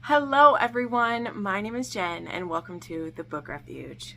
Hello everyone, my name is Jen and welcome to the Book Refuge.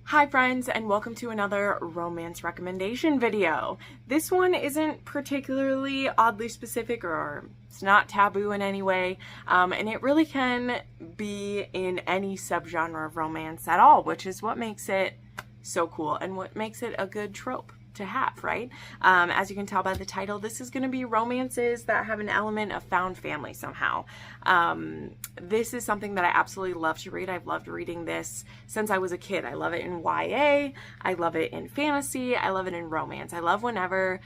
Hi friends, and welcome to another romance recommendation video. This one isn't particularly oddly specific, or it's not taboo in any way, and it really can be in any subgenre of romance at all, which is what makes it so cool and what makes it a good trope to have, right? As you can tell by the title, this is going to be romances that have an element of found family somehow. This is something that I absolutely love to read. I've loved reading this since I was a kid. I love it in YA, I love it in fantasy, I love it in romance. I love whenever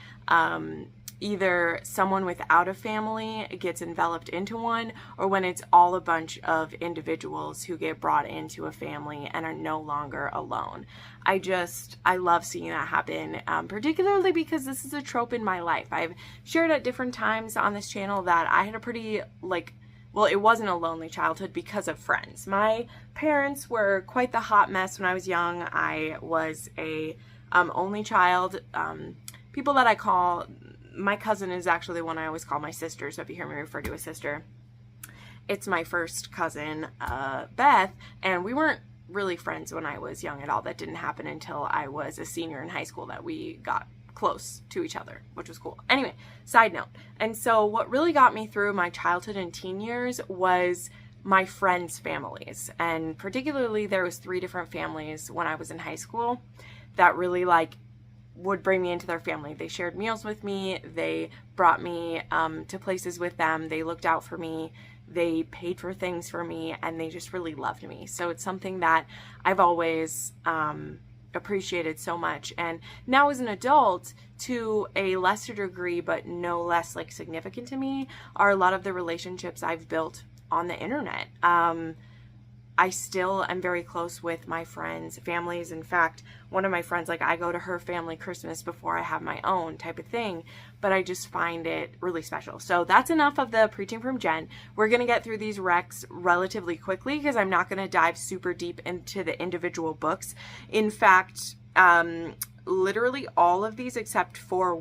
either someone without a family gets enveloped into one, or when it's all a bunch of individuals who get brought into a family and are no longer alone. I love seeing that happen, particularly because this is a trope in my life. I've shared at different times on this channel that I had a pretty, well, it wasn't a lonely childhood because of friends. My parents were quite the hot mess when I was young. I was a only child. People that I call, my cousin is actually the one I always call my sister, so if you hear me refer to a sister, it's my first cousin, Beth, and we weren't really friends when I was young at all. That didn't happen until I was a senior in high school that we got close to each other, which was cool. Anyway, side note. And so what really got me through my childhood and teen years was my friends' families. And particularly there was 3 different families when I was in high school that really would bring me into their family. They shared meals with me. They brought me to places with them. They looked out for me. They paid for things for me, and they just really loved me. So it's something that I've always appreciated so much. And now as an adult, to a lesser degree, but no less significant to me, are a lot of the relationships I've built on the internet. I still am very close with my friends' families. In fact, one of my friends, I go to her family Christmas before I have my own type of thing, but I just find it really special. So that's enough of the preaching from Jen. We're going to get through these recs relatively quickly because I'm not going to dive super deep into the individual books. In fact, literally all of these except for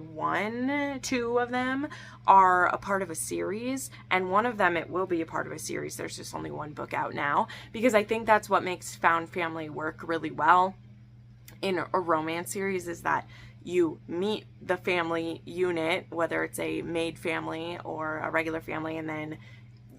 2 of them are a part of a series, and one of them it will be a part of a series. There's just only 1 book out now, because I think that's what makes found family work really well in a romance series, is that you meet the family unit, whether it's a maid family or a regular family, and then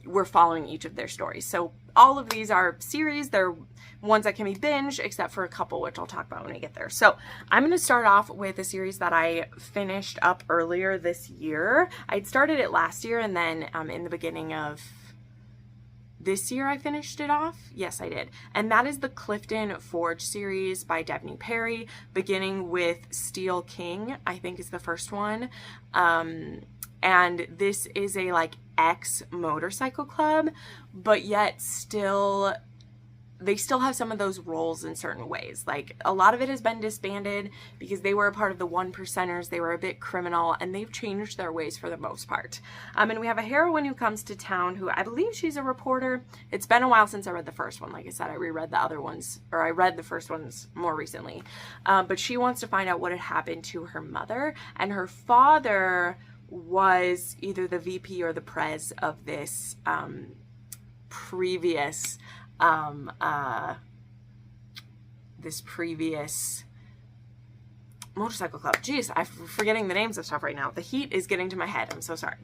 we're following each of their stories. So all of these are series. They're ones that can be binged, except for a couple, which I'll talk about when I get there. So I'm going to start off with a series that I finished up earlier this year. I'd started it last year, and then in the beginning of this year I finished it off. Yes, I did. And that is the Clifton Forge series by Devney Perry, beginning with Steel King, I think is the first one. And this is a ex-motorcycle club, but yet they still have some of those roles in certain ways. A lot of it has been disbanded because they were a part of the 1%ers. They were a bit criminal, and they've changed their ways for the most part. And we have a heroine who comes to town who I believe she's a reporter. It's been a while since I read the first one. Like I said, I reread the other ones, or I read the first ones more recently. But she wants to find out what had happened to her mother, and her father was either the VP or the prez of this previous motorcycle club. Jeez, I'm forgetting the names of stuff right now. The heat is getting to my head. I'm so sorry.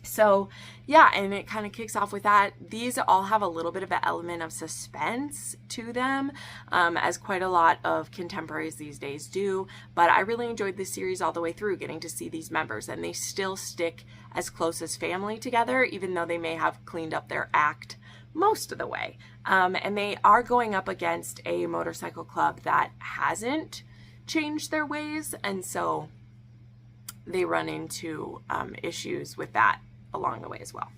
So yeah, and it kind of kicks off with that. These all have a little bit of an element of suspense to them, as quite a lot of contemporaries these days do. But I really enjoyed this series all the way through, getting to see these members, and they still stick as close as family together, even though they may have cleaned up their act most of the way. And they are going up against a motorcycle club that hasn't changed their ways, and so they run into issues with that along the way as well.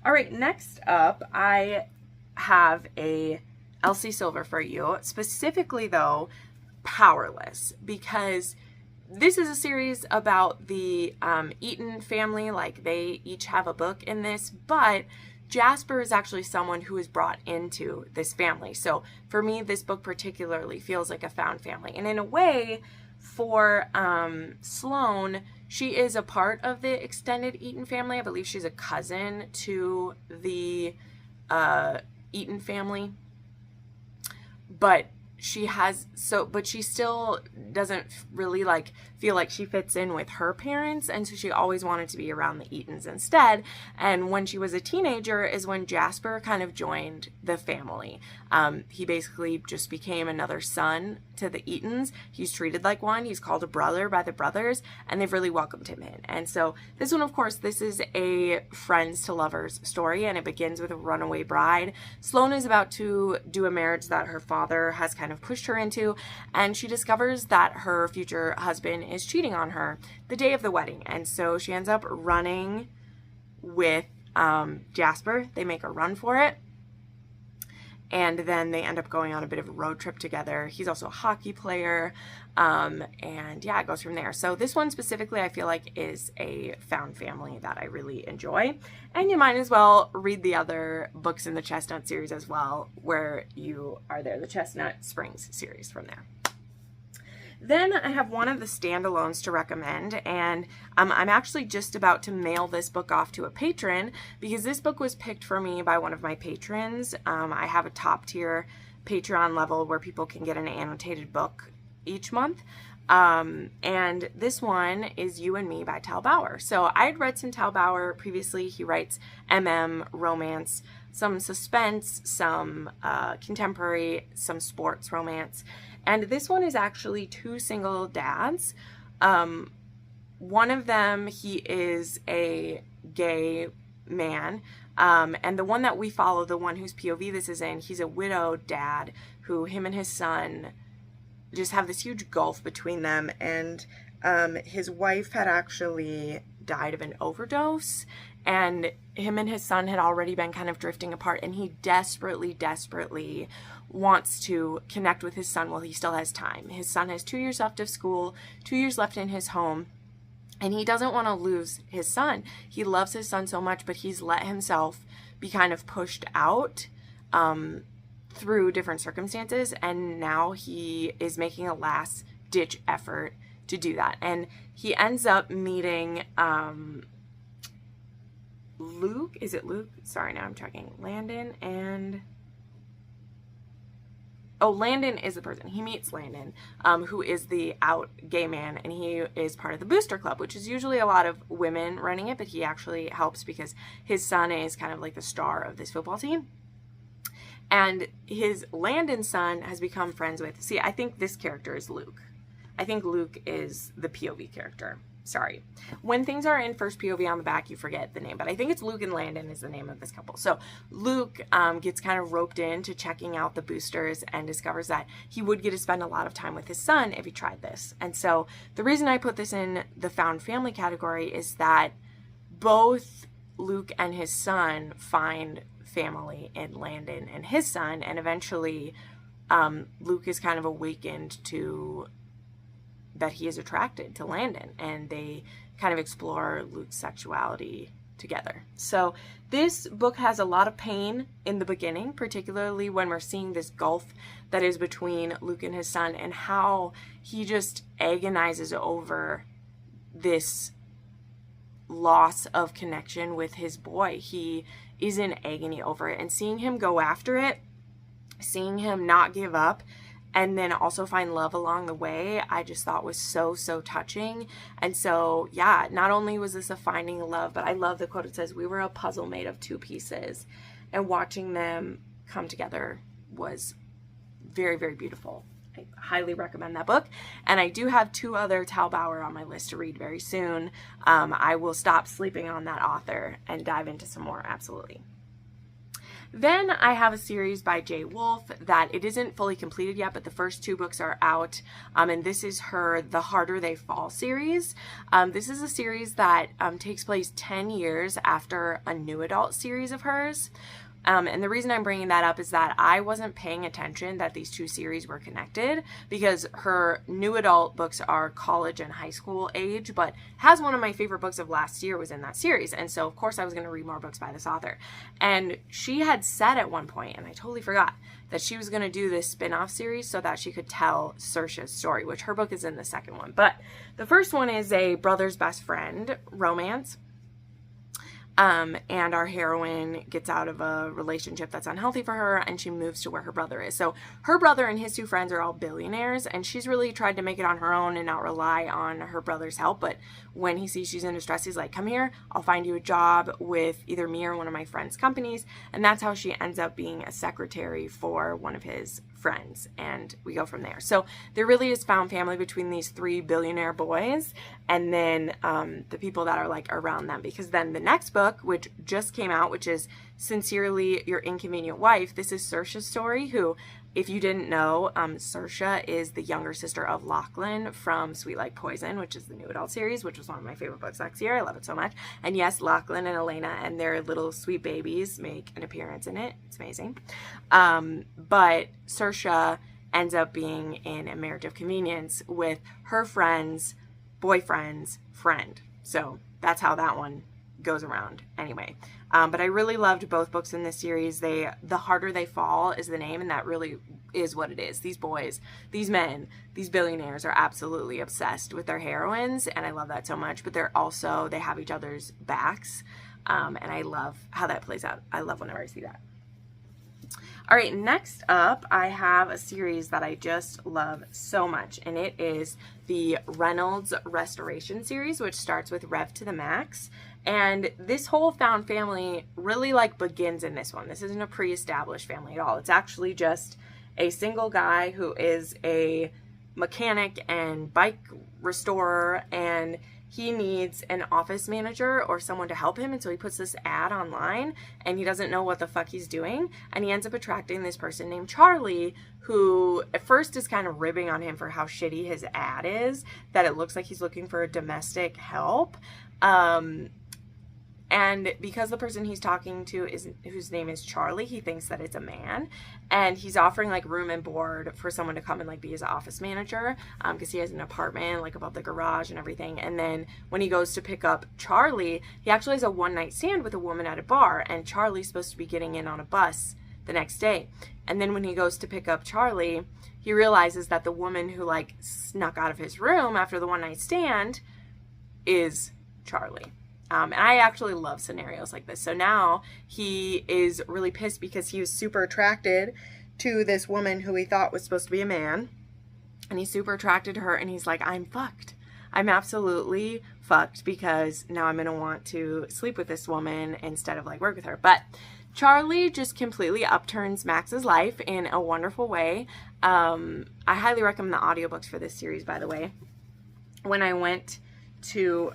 All right, next up, I have a Elsie Silver for you, specifically though, Powerless, because this is a series about the Eaton family. They each have a book in this, but Jasper is actually someone who is brought into this family. So for me, this book particularly feels like a found family. And in a way, for Sloane, she is a part of the extended Eaton family. I believe she's a cousin to the Eaton family. But she still doesn't really like feel like she fits in with her parents, and so she always wanted to be around the Eatons instead. And when she was a teenager is when Jasper kind of joined the family. He basically just became another son to the Eatons. He's treated like one. He's called a brother by the brothers, and they've really welcomed him in. And so this one, of course, this is a friends to lovers story, and it begins with a runaway bride. Sloane is about to do a marriage that her father has kind of pushed her into, and she discovers that her future husband is cheating on her the day of the wedding. And so she ends up running with Jasper. They make a run for it, and then they end up going on a bit of a road trip together. He's also a hockey player, and yeah, it goes from there. So this one specifically I feel like is a found family that I really enjoy, and you might as well read the other books in the Chestnut series as well, where you are there, the Chestnut Springs series from there. Then I have one of the standalones to recommend, and I'm actually just about to mail this book off to a patron because this book was picked for me by one of my patrons. I have a top tier Patreon level where people can get an annotated book each month. And this one is You and Me by Tal Bohrer. So I had read some Tal Bohrer previously. He writes romance, some suspense, some contemporary, some sports romance. And this one is actually two single dads. One of them, he is a gay man. And the one that we follow, the one whose POV this is in, he's a widowed dad who him and his son just have this huge gulf between them. And his wife had actually died of an overdose, and him and his son had already been kind of drifting apart, and he desperately wants to connect with his son while he still has time. His son has 2 years left of school, 2 years left in his home, and he doesn't want to lose his son. He loves his son so much, but he's let himself be kind of pushed out through different circumstances, and now he is making a last ditch effort to do that. And he ends up meeting Luke. Is it Luke? Sorry, now I'm checking. Landon is the person. He meets Landon, who is the out gay man, and he is part of the booster club, which is usually a lot of women running it, but he actually helps because his son is kind of like the star of this football team. And his Landon son has become friends with, see, I think this character is Luke. I think Luke is the POV character. Sorry. When things are in first POV on the back, you forget the name, but I think it's Luke and Landon is the name of this couple. So Luke gets kind of roped into checking out the boosters and discovers that he would get to spend a lot of time with his son if he tried this. And so the reason I put this in the found family category is that both Luke and his son find family in Landon and his son, and eventually Luke is kind of awakened to that he is attracted to Landon, and they kind of explore Luke's sexuality together. So this book has a lot of pain in the beginning, particularly when we're seeing this gulf that is between Luke and his son, and how he just agonizes over this loss of connection with his boy. He is in agony over it, and seeing him go after it, seeing him not give up, and then also find love along the way, I just thought was so touching. And so, yeah, not only was this a finding of love, but I love the quote. It says, "We were a puzzle made of two pieces," and watching them come together was very beautiful. I highly recommend that book. And I do have 2 other Tal Bohrer on my list to read very soon. I will stop sleeping on that author and dive into some more, absolutely. Then I have a series by J. Wolfe that it isn't fully completed yet, but the first 2 books are out. And this is her The Harder They Fall series. This is a series that takes place 10 years after a new adult series of hers. And the reason I'm bringing that up is that I wasn't paying attention that these two series were connected, because her new adult books are college and high school age, but has one of my favorite books of last year was in that series. And so of course I was going to read more books by this author. And she had said at one point, and I totally forgot, that she was going to do this spin-off series so that she could tell Saoirse's story, which her book is in the second one. But the first one is a brother's best friend romance. And our heroine gets out of a relationship that's unhealthy for her, and she moves to where her brother is. So her brother and his two friends are all billionaires, and she's really tried to make it on her own and not rely on her brother's help. But when he sees she's in distress, he's like, come here, I'll find you a job with either me or one of my friends' companies. And that's how she ends up being a secretary for one of his friends, and we go from there. So there really is found family between these three billionaire boys, and then the people that are like around them, because then the next book, which just came out, which is Sincerely Your Inconvenient Wife, this is Saoirse's story, who, if you didn't know, Saoirse is the younger sister of Lachlan from Sweet Like Poison, which is the new adult series, which was one of my favorite books last year. I love it so much. And yes, Lachlan and Elena and their little sweet babies make an appearance in it. It's amazing. But Saoirse ends up being in a marriage of convenience with her friend's boyfriend's friend. So that's how that one goes around anyway. But I really loved both books in this series. The Harder They Fall is the name, and that really is what it is. These boys, these men, these billionaires are absolutely obsessed with their heroines, and I love that so much. But they have each other's backs, and I love how that plays out. I love whenever I see that. All right, next up, I have a series that I just love so much, and it is the Reynolds Restoration series, which starts with Rev to the Max. And this whole found family really like begins in this one. This isn't a pre-established family at all. It's actually just a single guy who is a mechanic and bike restorer, and he needs an office manager or someone to help him. And so he puts this ad online, and he doesn't know what the fuck he's doing. And he ends up attracting this person named Charlie, who at first is kind of ribbing on him for how shitty his ad is, that it looks like he's looking for a domestic help. And because the person he's talking to whose name is Charlie, he thinks that it's a man, and he's offering like room and board for someone to come and like be his office manager, because he has an apartment like above the garage and everything. And then when he goes to pick up Charlie, he actually has a one-night stand with a woman at a bar, and Charlie's supposed to be getting in on a bus the next day. And then when he goes to pick up Charlie, he realizes that the woman who like snuck out of his room after the one-night stand is Charlie. And I actually love scenarios like this. So now he is really pissed because he was super attracted to this woman who he thought was supposed to be a man. And he's super attracted to her, and he's like, I'm fucked. I'm absolutely fucked, because now I'm going to want to sleep with this woman instead of like work with her. But Charlie just completely upturns Max's life in a wonderful way. I highly recommend the audiobooks for this series, by the way. When I went to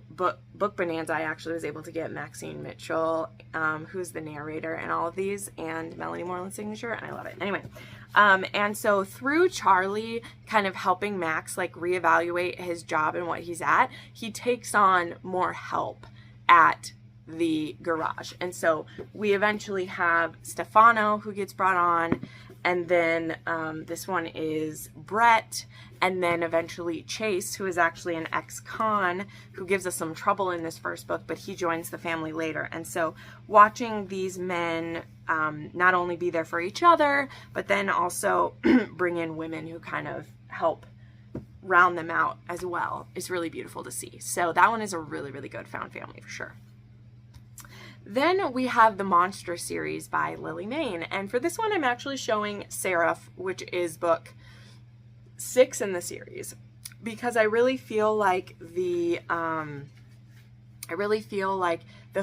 Book Bonanza, I actually was able to get Maxine Mitchell, who's the narrator in all of these, and Melanie Moreland's signature, and I love it. Anyway, and so through Charlie kind of helping Max like reevaluate his job and what he's at, he takes on more help at the garage. And so we eventually have Stefano, who gets brought on, and then this one is Brett, and then eventually Chase, who is actually an ex-con who gives us some trouble in this first book, but he joins the family later. And so watching these men not only be there for each other, but then also bring in women who kind of help round them out as well is really beautiful to see. So that one is a really, really good found family for sure. Then we have the Monster series by Lily Mayne, and for this one I'm actually showing Seraph, which is book 6 in the series, because I really feel like the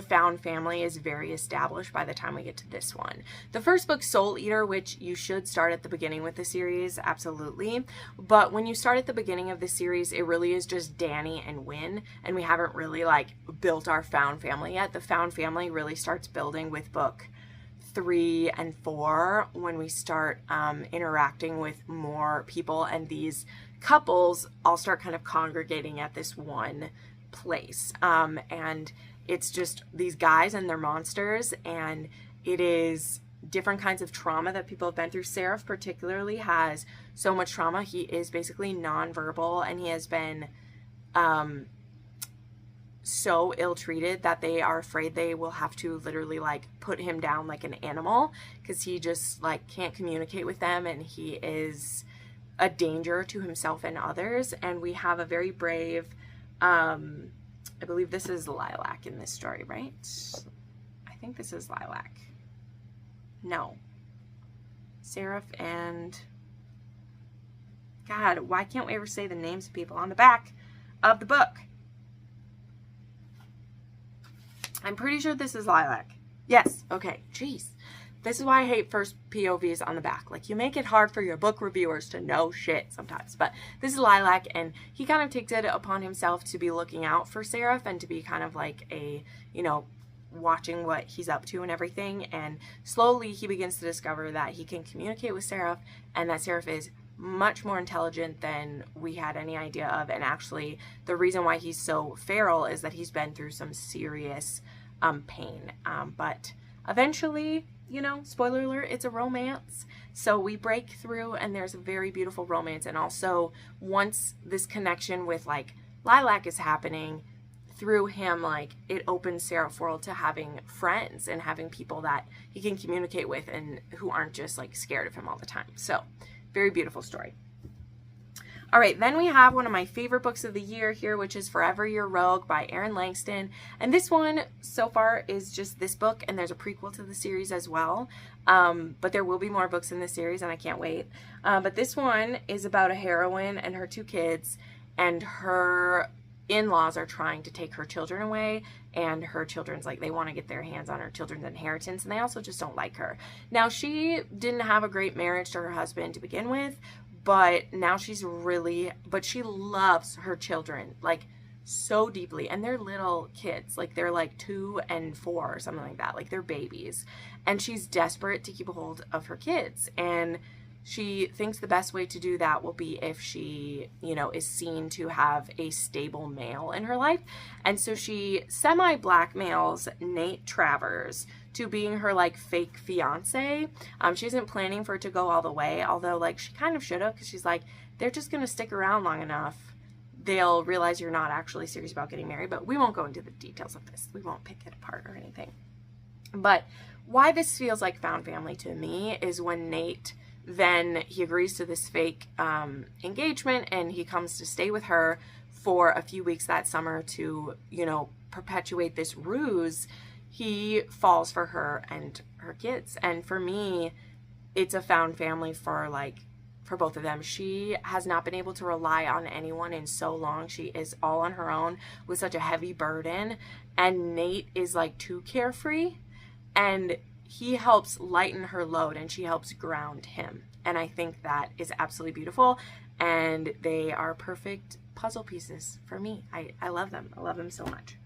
found family is very established by the time we get to this one. The first book, Soul Eater, which you should start at the beginning with the series, absolutely. But when you start at the beginning of the series, it really is just Danny and Wynn, and we haven't really like built our found family yet. The found family really starts building with book 3 and 4 when we start interacting with more people, and these couples all start kind of congregating at this one place. And it's just these guys and their monsters, and it is different kinds of trauma that people have been through. Seraph particularly has so much trauma. He is basically nonverbal, and he has been so ill-treated that they are afraid they will have to literally like put him down like an animal, because he just like can't communicate with them, and he is a danger to himself and others. And we have a very brave, I believe this is Lilac in this story, right? I think this is Lilac. No. Seraph and... God, why can't we ever say the names of people on the back of the book? I'm pretty sure this is Lilac. Yes. Okay. Jeez. This is why I hate first POVs on the back. Like, you make it hard for your book reviewers to know shit sometimes. But this is Lilac, and he kind of takes it upon himself to be looking out for Seraph and to be kind of like a, you know, watching what he's up to and everything. And slowly he begins to discover that he can communicate with Seraph, and that Seraph is much more intelligent than we had any idea of. And actually, the reason why he's so feral is that he's been through some serious pain. But eventually, you know, spoiler alert, it's a romance. So we break through, and there's a very beautiful romance. And also, once this connection with like Lilac is happening, through him, like, it opens Seraph world to having friends and having people that he can communicate with and who aren't just like scared of him all the time. So very beautiful story. All right, then we have one of my favorite books of the year here, which is Forever Your Rogue by Erin Langston. And this one so far is just this book, and there's a prequel to the series as well. But there will be more books in this series, and I can't wait. But this one is about a heroine and her 2 kids, and her in-laws are trying to take her children away, and her children's like, they want to get their hands on her children's inheritance, and they also just don't like her. Now, she didn't have a great marriage to her husband to begin with, but now she's really, but she loves her children like so deeply, and they're little kids, like they're like 2 and 4 or something like that, like they're babies, and she's desperate to keep a hold of her kids. And she thinks the best way to do that will be if she, you know, is seen to have a stable male in her life. And so she semi-blackmails Nate Travers to being her like fake fiance. She isn't planning for it to go all the way, although like she kind of should have, because she's like, they're just going to stick around long enough, they'll realize you're not actually serious about getting married. But we won't go into the details of this. We won't pick it apart or anything. But why this feels like found family to me is when Nate, then he agrees to this fake engagement, and he comes to stay with her for a few weeks that summer to, you know, perpetuate this ruse. He falls for her and her kids. And for me, it's a found family for both of them. She has not been able to rely on anyone in so long. She is all on her own with such a heavy burden, and Nate is like too carefree, and he helps lighten her load, and she helps ground him. And I think that is absolutely beautiful, and they are perfect puzzle pieces for me. I love them. I love them so much.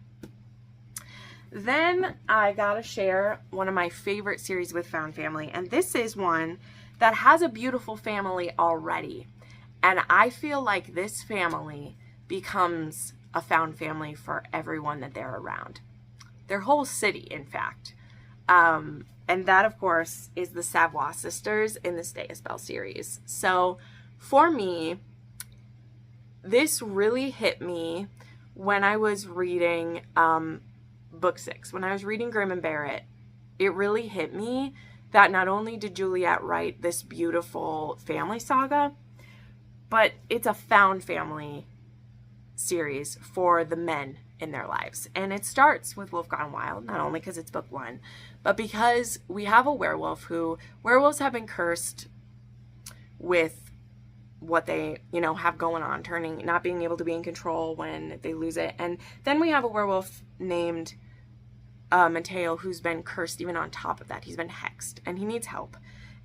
Then I gotta share one of my favorite series with found family, and this is one that has a beautiful family already. And I feel like this family becomes a found family for everyone that they're around. Their whole city, in fact. And that, of course, is the Savoy sisters in the Stay a Spell series. So for me, this really hit me when I was reading book 6. When I was reading Grim and Barrett, it really hit me that not only did Juliet write this beautiful family saga, but it's a found family series for the men in their lives. And it starts with Wolf Gone Wild, not only because it's book 1, but because we have a werewolf who, werewolves have been cursed with what they, you know, have going on, not being able to be in control when they lose it. And then we have a werewolf named Mateo, who's been cursed even on top of that. He's been hexed, and he needs help.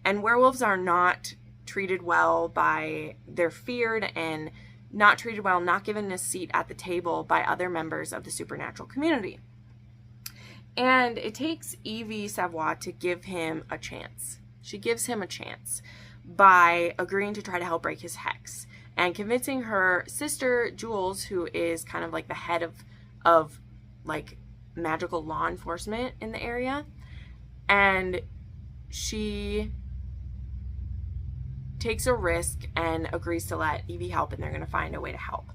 And werewolves are not treated well they're feared and not treated well, not given a seat at the table by other members of the supernatural community. And it takes Evie Savoy to give him a chance. She gives him a chance by agreeing to try to help break his hex and convincing her sister Jules, who is kind of like the head of like magical law enforcement in the area, and she takes a risk and agrees to let Evie help, and they're going to find a way to help.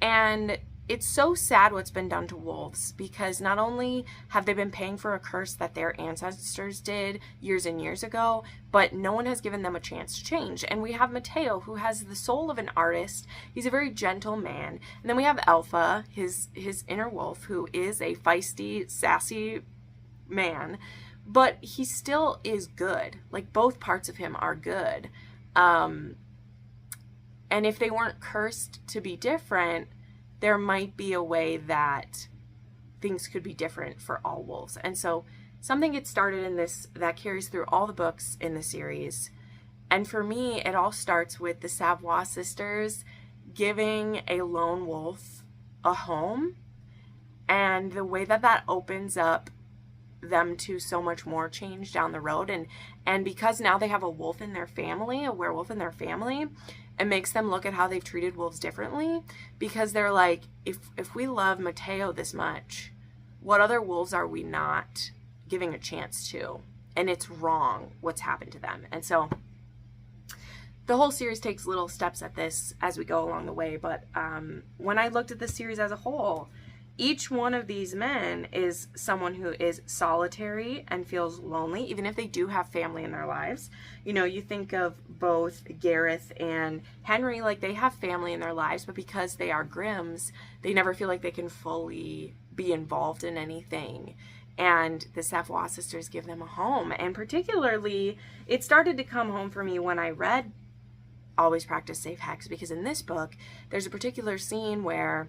And it's so sad what's been done to wolves, because not only have they been paying for a curse that their ancestors did years and years ago, but no one has given them a chance to change. And we have Mateo, who has the soul of an artist. He's a very gentle man. And then we have Alpha, his inner wolf, who is a feisty, sassy man, but he still is good. Like, both parts of him are good. And if they weren't cursed to be different, there might be a way that things could be different for all wolves. And so something gets started in this that carries through all the books in the series. And for me, it all starts with the Savoy sisters giving a lone wolf a home, and the way that that opens up them to so much more change down the road. And because now they have a wolf in their family, a werewolf in their family, it makes them look at how they've treated wolves differently, because they're like, if we love Mateo this much, what other wolves are we not giving a chance to? And it's wrong what's happened to them. And so the whole series takes little steps at this as we go along the way. But when I looked at the series as a whole, each one of these men is someone who is solitary and feels lonely, even if they do have family in their lives. You know, you think of both Gareth and Henry, like they have family in their lives, but because they are Grimms, they never feel like they can fully be involved in anything. And the Savoy sisters give them a home. And particularly, it started to come home for me when I read Always Practice Safe Hex, because in this book, there's a particular scene where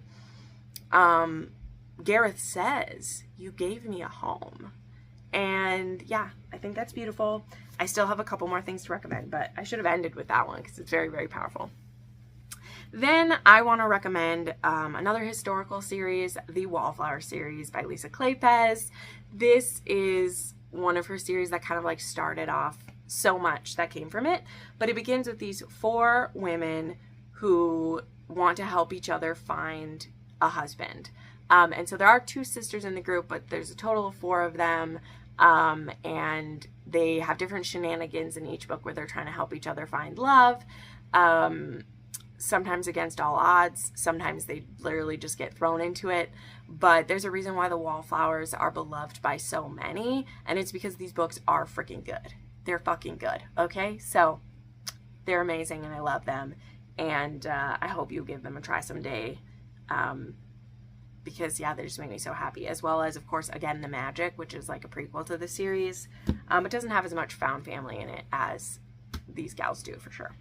Gareth says, "You gave me a home." And yeah, I think that's beautiful. I still have a couple more things to recommend, but I should have ended with that one because it's very, very powerful. Then I want to recommend another historical series, the Wallflower series by Lisa Kleypas. This is one of her series that kind of like started off so much that came from it, but it begins with these 4 women who want to help each other find a husband. And so there are 2 sisters in the group, but there's a total of 4 of them. And they have different shenanigans in each book where they're trying to help each other find love. Sometimes against all odds. Sometimes they literally just get thrown into it. But there's a reason why the Wallflowers are beloved by so many. And it's because these books are freaking good. They're fucking good. Okay? So they're amazing and I love them. And I hope you give them a try someday. Because yeah, they just make me so happy, as well as, of course, again, The Magic, which is like a prequel to the series. It doesn't have as much found family in it as these gals do, for sure.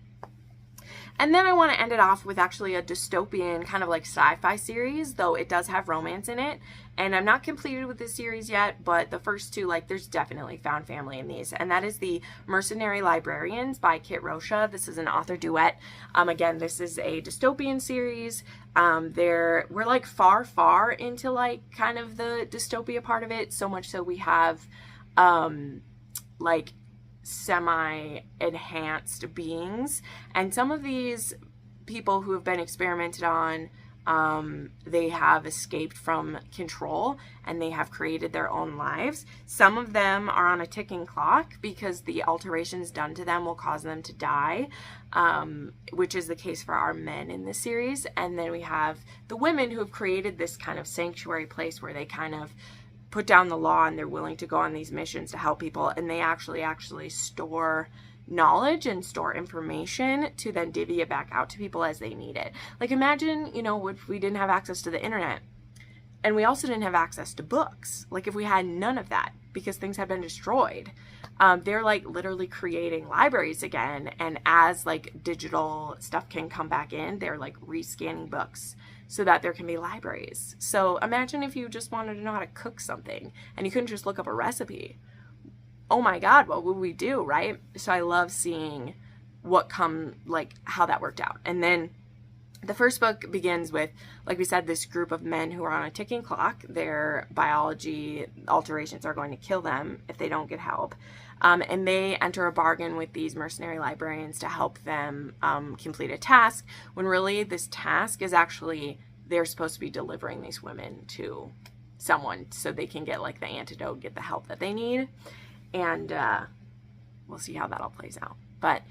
And then I want to end it off with actually a dystopian kind of like sci-fi series, though it does have romance in it. And I'm not completed with this series yet, but the first 2, like, there's definitely found family in these. And that is The Mercenary Librarians by Kit Rocha. This is an author duet. Again, this is a dystopian series. We're like far into like kind of the dystopia part of it. So much so we have like semi-enhanced beings, and some of these people who have been experimented on, they have escaped from control and they have created their own lives. Some of them are on a ticking clock because the alterations done to them will cause them to die, which is the case for our men in this series. And then we have the women who have created this kind of sanctuary place where they kind of put down the law and they're willing to go on these missions to help people, and they actually store knowledge and store information to then divvy it back out to people as they need it. Like, imagine, you know, if we didn't have access to the internet and we also didn't have access to books. Like, if we had none of that because things had been destroyed, they're like literally creating libraries again, and as like digital stuff can come back in, they're like rescanning books so that there can be libraries. So imagine if you just wanted to know how to cook something and you couldn't just look up a recipe. Oh my God, what would we do, right? So I love seeing how that worked out. And then the first book begins with, like we said, this group of men who are on a ticking clock. Their biology alterations are going to kill them if they don't get help. And they enter a bargain with these mercenary librarians to help them complete a task, when really this task is actually, they're supposed to be delivering these women to someone so they can get like the antidote, get the help that they need. And we'll see how that all plays out. But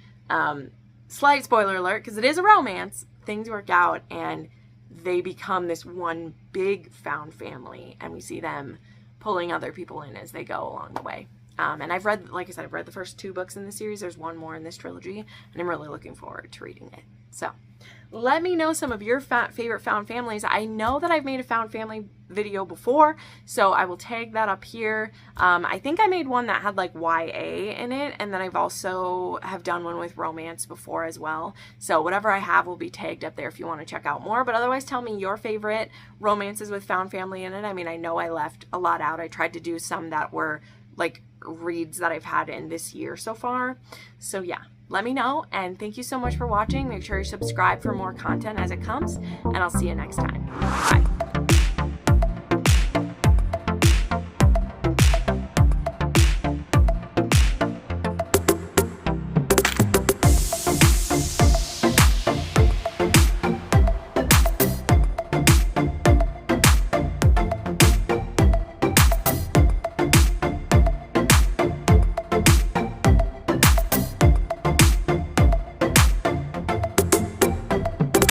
slight spoiler alert, because it is a romance, things work out and they become this one big found family, and we see them pulling other people in as they go along the way. And I've read, like I said, I've read the first 2 books in the series. There's one more in this trilogy, and I'm really looking forward to reading it. So let me know some of your favorite found families. I know that I've made a found family video before, so I will tag that up here. I think I made one that had like YA in it, and then I've also have done one with romance before as well. So whatever I have will be tagged up there if you want to check out more. But otherwise, tell me your favorite romances with found family in it. I mean, I know I left a lot out. I tried to do some that were like reads that I've had in this year so far. So yeah, let me know, and thank you so much for watching. Make sure you subscribe for more content as it comes, and I'll see you next time. Bye.